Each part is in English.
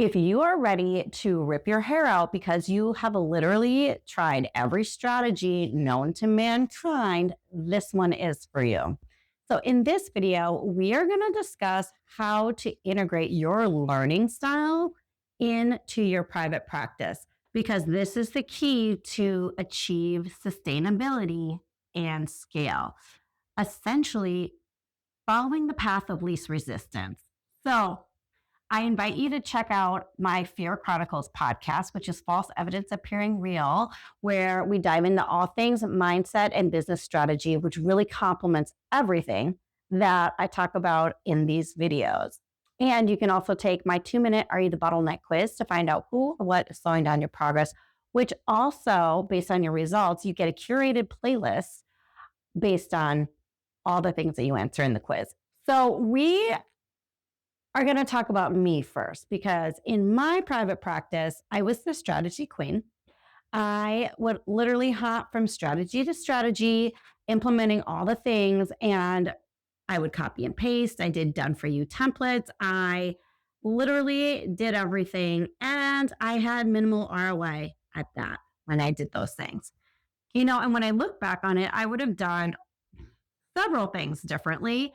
If you are ready to rip your hair out because you have literally tried every strategy known to mankind, this one is for you. So in this video, we are going to discuss how to integrate your learning style into your private practice, because this is the key to achieve sustainability and scale. Essentially, following the path of least resistance. So I invite you to check out my Fear Chronicles podcast, which is False Evidence Appearing Real, where we dive into all things mindset and business strategy, which really complements everything that I talk about in these videos. And you can also take my 2-minute Are You the Bottleneck quiz to find out who or what is slowing down your progress, which also, based on your results, you get a curated playlist based on all the things that you answer in the quiz. So we are going to talk about me first, because in my private practice, I was the strategy queen. I would literally hop from strategy to strategy, implementing all the things, and I would copy and paste. I did done for you templates. I literally did everything, and I had minimal ROI at that when I did those things. And when I look back on it, I would have done several things differently.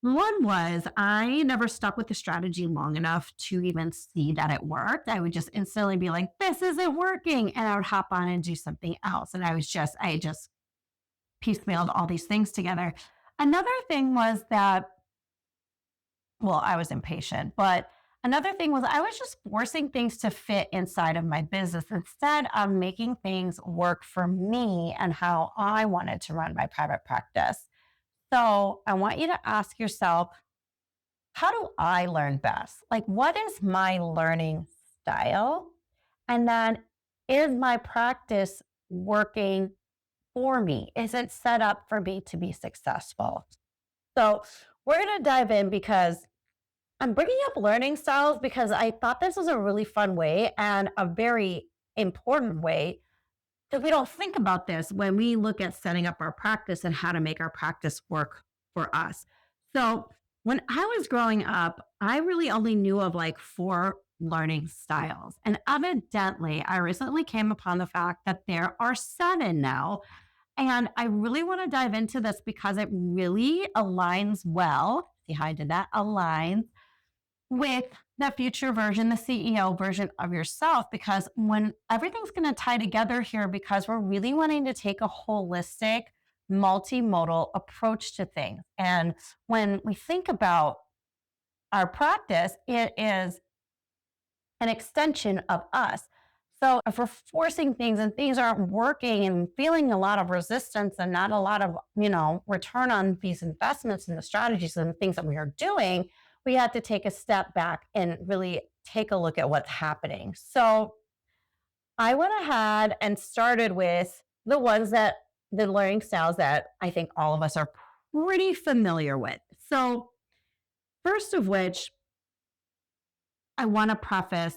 One was I never stuck with the strategy long enough to even see that it worked. I would just instantly be like, this isn't working. And I would hop on and do something else. And I just piecemealed all these things together. Another thing was that, I was impatient, but another thing was I was just forcing things to fit inside of my business instead of making things work for me and how I wanted to run my private practice. So I want you to ask yourself, how do I learn best? Like, what is my learning style? And then, is my practice working for me? Is it set up for me to be successful? So we're going to dive in, because I'm bringing up learning styles because I thought this was a really fun way and a very important way, because we don't think about this when we look at setting up our practice and how to make our practice work for us. So when I was growing up, I really only knew of like 4 learning styles. And evidently, I recently came upon the fact that there are 7 now. And I really want to dive into this because it really aligns well. See how I did that? Aligns with the future version, the CEO version of yourself, because when everything's going to tie together here, because we're really wanting to take a holistic, multimodal approach to things. And when we think about our practice, it is an extension of us. So if we're forcing things and things aren't working and feeling a lot of resistance and not a lot of, return on these investments and the strategies and the things that we are doing, we have to take a step back and really take a look at what's happening. So I went ahead and started with the learning styles that I think all of us are pretty familiar with. So first of which, I want to preface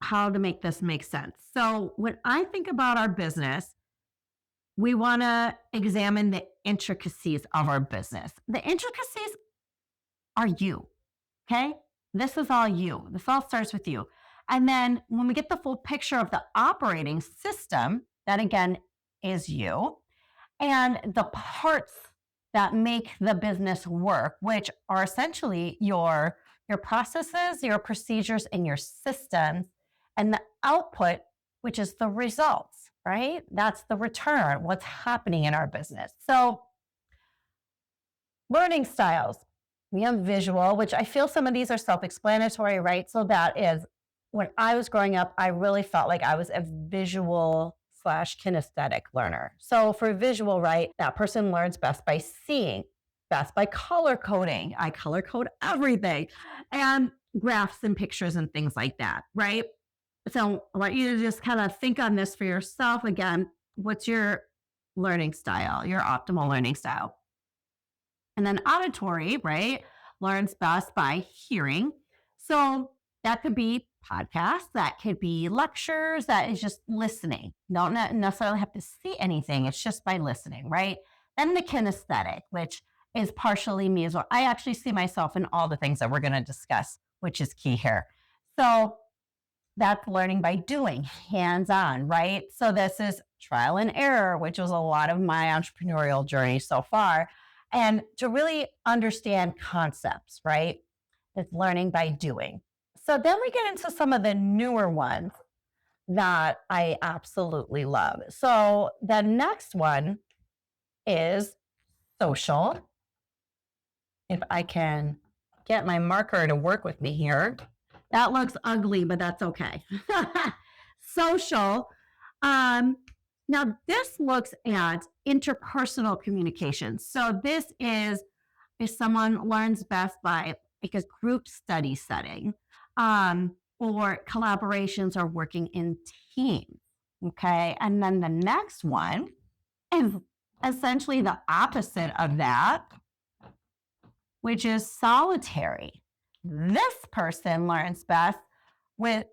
how to make this make sense. So when I think about our business, we want to examine the intricacies of our business. The intricacies are you. Okay, this is all you. This all starts with you. And then when we get the full picture of the operating system, that again is you, and the parts that make the business work, which are essentially your processes, your procedures, and your systems, and the output, which is the results, right? That's the return, what's happening in our business. So learning styles. We have visual, which I feel some of these are self-explanatory, right? So that is, when I was growing up, I really felt like I was a visual / kinesthetic learner. So for visual, right, that person learns best by seeing, best by color coding. I color code everything, and graphs and pictures and things like that, right? So I want you to just kind of think on this for yourself. Again, what's your learning style, your optimal learning style? And then auditory, right, learns best by hearing. So that could be podcasts, that could be lectures, that is just listening. Don't necessarily have to see anything. It's just by listening, right? Then the kinesthetic, which is partially me as well. I actually see myself in all the things that we're going to discuss, which is key here. So that's learning by doing, hands-on, right? So this is trial and error, which was a lot of my entrepreneurial journey so far. And to really understand concepts, right? It's learning by doing. So then we get into some of the newer ones that I absolutely love. So the next one is social. If I can get my marker to work with me here. That looks ugly, but that's okay. Social. Now, this looks at interpersonal communication. So this is if someone learns best by like a group study setting, or collaborations or working in teams. Okay. And then the next one is essentially the opposite of that, which is solitary. This person learns best with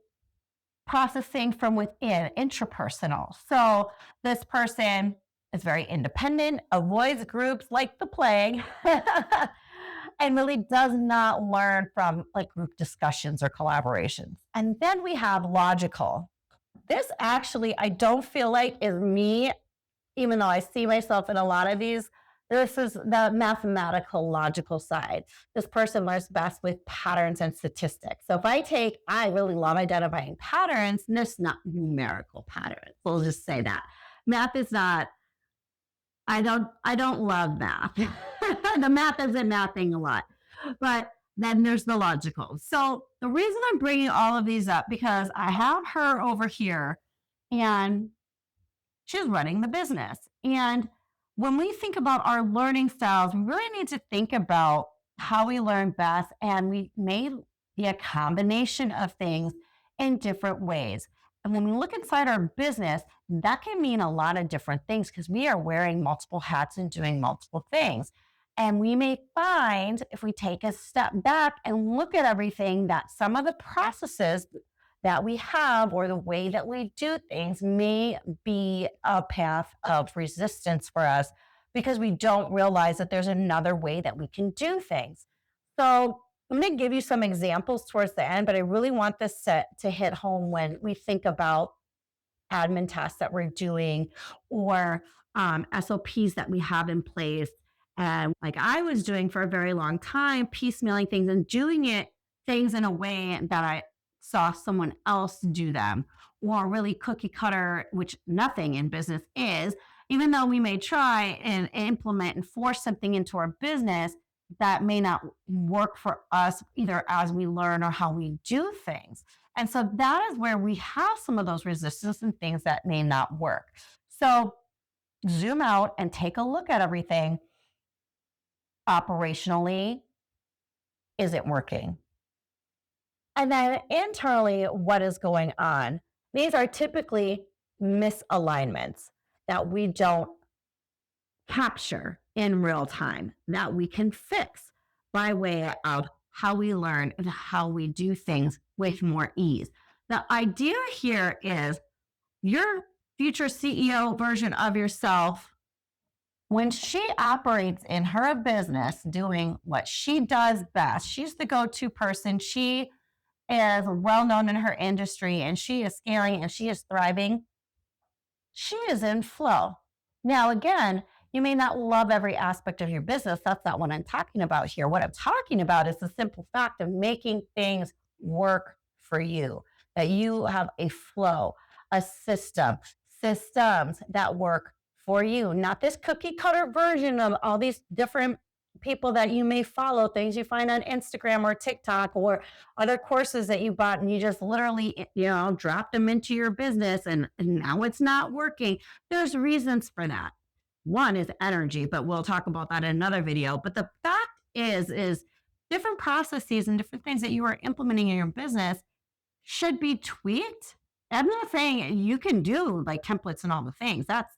processing from within, intrapersonal. So this person is very independent, avoids groups like the plague, and really does not learn from like group discussions or collaborations. And then we have logical. This actually, I don't feel like is me, even though I see myself in a lot of these. This is the mathematical, logical side. This person learns best with patterns and statistics. So if I really love identifying patterns, and it's not numerical patterns. We'll just say that. Math is not, I don't love math. The math isn't mathing a lot. But then there's the logical. So the reason I'm bringing all of these up, because I have her over here and she's running the business. And when we think about our learning styles, we really need to think about how we learn best. And we may be a combination of things in different ways. And when we look inside our business, that can mean a lot of different things because we are wearing multiple hats and doing multiple things. And we may find if we take a step back and look at everything that some of the processes that we have or the way that we do things may be a path of resistance for us because we don't realize that there's another way that we can do things. So I'm going to give you some examples towards the end, but I really want this set to hit home when we think about admin tasks that we're doing or SOPs that we have in place. And like I was doing for a very long time, piecemealing things and doing things in a way that I saw someone else do them, or really cookie cutter, which nothing in business is, even though we may try and implement and force something into our business that may not work for us either as we learn or how we do things. And so that is where we have some of those resistance and things that may not work. So zoom out and take a look at everything. Operationally, is it working? And then internally, what is going on? These are typically misalignments that we don't capture in real time, that we can fix by way of how we learn and how we do things with more ease. The idea here is your future CEO version of yourself, when she operates in her business doing what she does best, she's the go-to person. She is well known in her industry and she is scaling and she is thriving. She is in flow. Now, again, you may not love every aspect of your business. That's not what I'm talking about here. What I'm talking about is the simple fact of making things work for you, that you have a flow, a system, systems that work for you, not this cookie cutter version of all these different people that you may follow, things you find on Instagram or TikTok or other courses that you bought and you just literally, dropped them into your business and now it's not working. There's reasons for that. One is energy, but we'll talk about that in another video. But the fact is different processes and different things that you are implementing in your business should be tweaked. I'm not saying you can do like templates and all the things. That's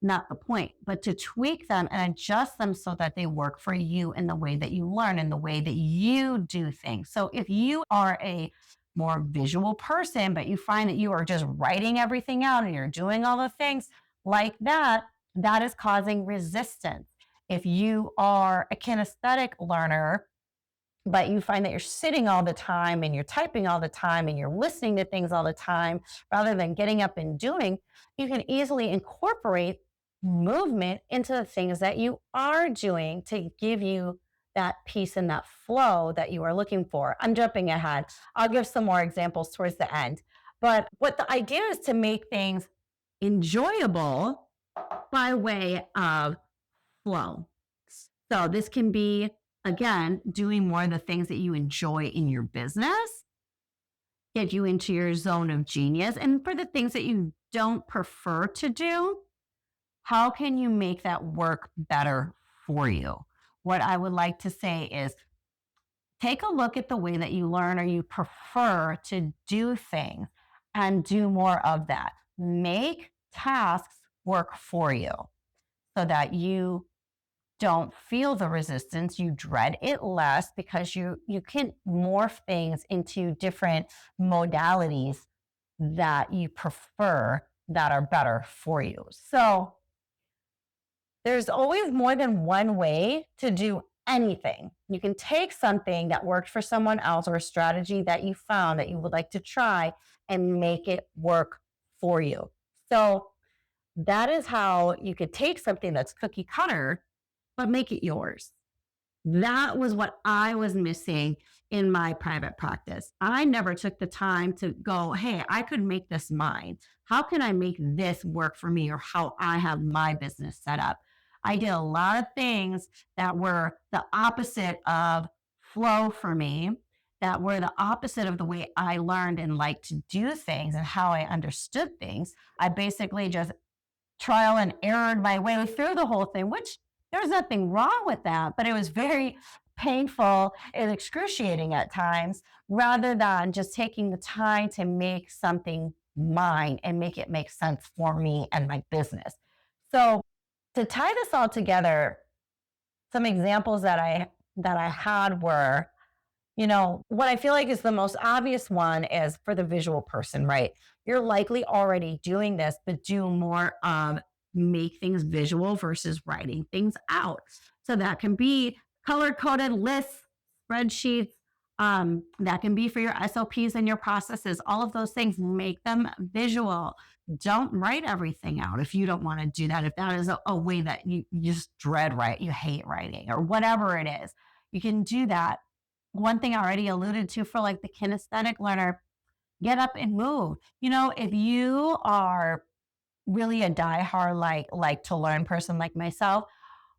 not the point, but to tweak them and adjust them so that they work for you in the way that you learn, in the way that you do things. So if you are a more visual person, but you find that you are just writing everything out and you're doing all the things like that, that is causing resistance. If you are a kinesthetic learner, but you find that you're sitting all the time and you're typing all the time and you're listening to things all the time rather than getting up and doing, you can easily incorporate movement into the things that you are doing to give you that peace and that flow that you are looking for. I'm jumping ahead. I'll give some more examples towards the end. But what the idea is to make things enjoyable by way of flow. So this can be, again, doing more of the things that you enjoy in your business, get you into your zone of genius. And for the things that you don't prefer to do, how can you make that work better for you? What I would like to say is take a look at the way that you learn or you prefer to do things and do more of that. Make tasks work for you so that you don't feel the resistance, you dread it less because you can morph things into different modalities that you prefer that are better for you. So there's always more than one way to do anything. You can take something that worked for someone else or a strategy that you found that you would like to try and make it work for you. So that is how you could take something that's cookie cutter but make it yours. That was what I was missing in my private practice. I never took the time to go, hey, I could make this mine. How can I make this work for me or how I have my business set up? I did a lot of things that were the opposite of flow for me, that were the opposite of the way I learned and liked to do things and how I understood things. I basically just trial and errored my way through the whole thing, which there's nothing wrong with that, but it was very painful and excruciating at times rather than just taking the time to make something mine and make it make sense for me and my business. So to tie this all together, some examples that I had were, what I feel like is the most obvious one is for the visual person, right? You're likely already doing this, but do more of make things visual versus writing things out. So that can be color coded lists, spreadsheets. That can be for your SOPs and your processes. All of those things, make them visual. Don't write everything out if you don't want to do that. If that is a way that you just dread write, you hate writing or whatever it is, you can do that. One thing I already alluded to for like the kinesthetic learner, get up and move. If you are really a diehard like to learn person like myself,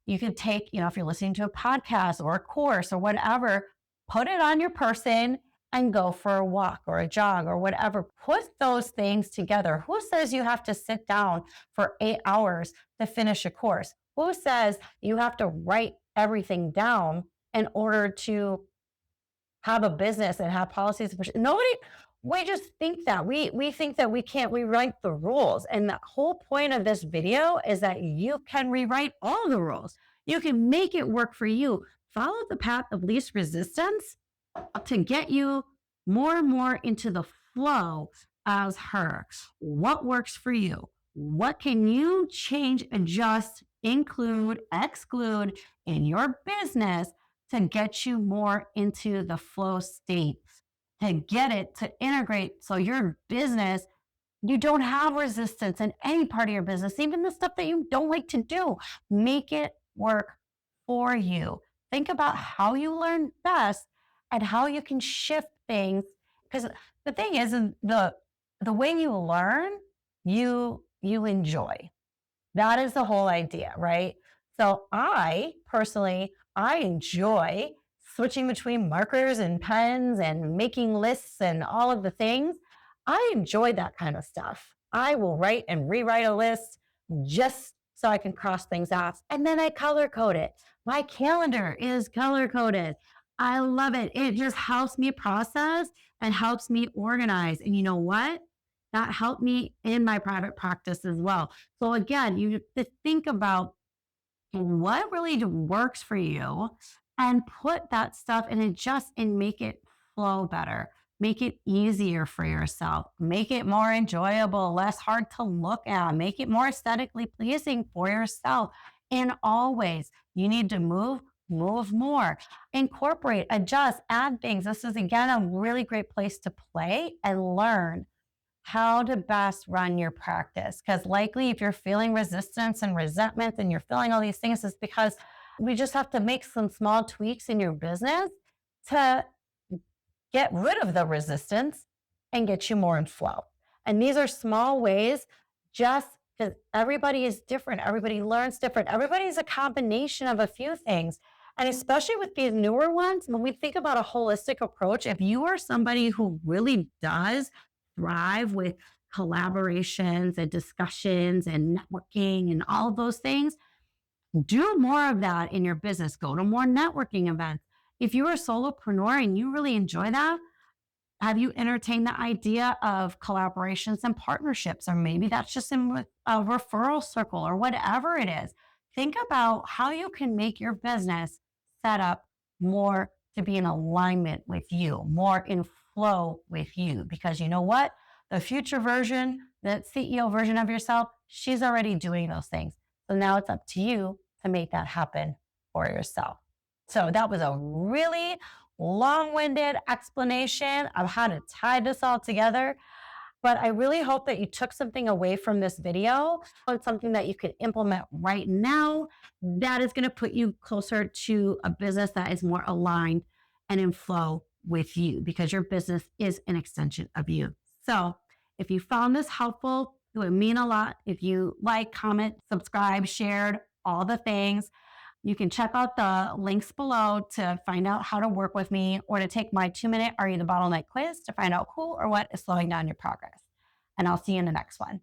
you could take, if you're listening to a podcast or a course or whatever, put it on your person and go for a walk or a jog or whatever. Put those things together. Who says you have to sit down for 8 hours to finish a course? Who says you have to write everything down in order to have a business and have policies? Nobody, we just think that we think that we can't rewrite the rules. And the whole point of this video is that you can rewrite all the rules. You can make it work for you. Follow the path of least resistance to get you more and more into the flow as her. What works for you? What can you change, adjust, include, exclude in your business to get you more into the flow state, to get it to integrate so your business, you don't have resistance in any part of your business, even the stuff that you don't like to do. Make it work for you. Think about how you learn best and how you can shift things. Because the thing is, the way you learn, you enjoy. That is the whole idea, right? So I personally, I enjoy switching between markers and pens and making lists and all of the things. I enjoy that kind of stuff. I will write and rewrite a list just so I can cross things off. And then I color code it. My calendar is color coded. I love it. It just helps me process and helps me organize. And you know what? That helped me in my private practice as well. So again, you have to think about what really works for you and put that stuff and adjust and make it flow better. Make it easier for yourself. Make it more enjoyable, less hard to look at. Make it more aesthetically pleasing for yourself. In all ways, you need to move, move more, incorporate, adjust, add things. This is, again, a really great place to play and learn how to best run your practice. Because likely, if you're feeling resistance and resentment and you're feeling all these things, it's because we just have to make some small tweaks in your business to get rid of the resistance and get you more in flow. And these are small ways, just because everybody is different. Everybody learns different. Everybody's a combination of a few things. And especially with these newer ones, when we think about a holistic approach, if you are somebody who really does thrive with collaborations and discussions and networking and all of those things, do more of that in your business. Go to more networking events. If you're a solopreneur and you really enjoy that, have you entertained the idea of collaborations and partnerships? Or maybe that's just in a referral circle or whatever it is. Think about how you can make your business set up more to be in alignment with you, more in flow with you. Because you know what? The future version, the CEO version of yourself, she's already doing those things. So now it's up to you to make that happen for yourself. So that was a really long-winded explanation of how to tie this all together. But I really hope that you took something away from this video. It's something that you could implement right now that is going to put you closer to a business that is more aligned and in flow with you, because your business is an extension of you. So if you found this helpful, it would mean a lot if you like, comment, subscribe, shared, all the things. You can check out the links below to find out how to work with me, or to take my 2-minute Are You the Bottleneck quiz to find out who or what is slowing down your progress. And I'll see you in the next one.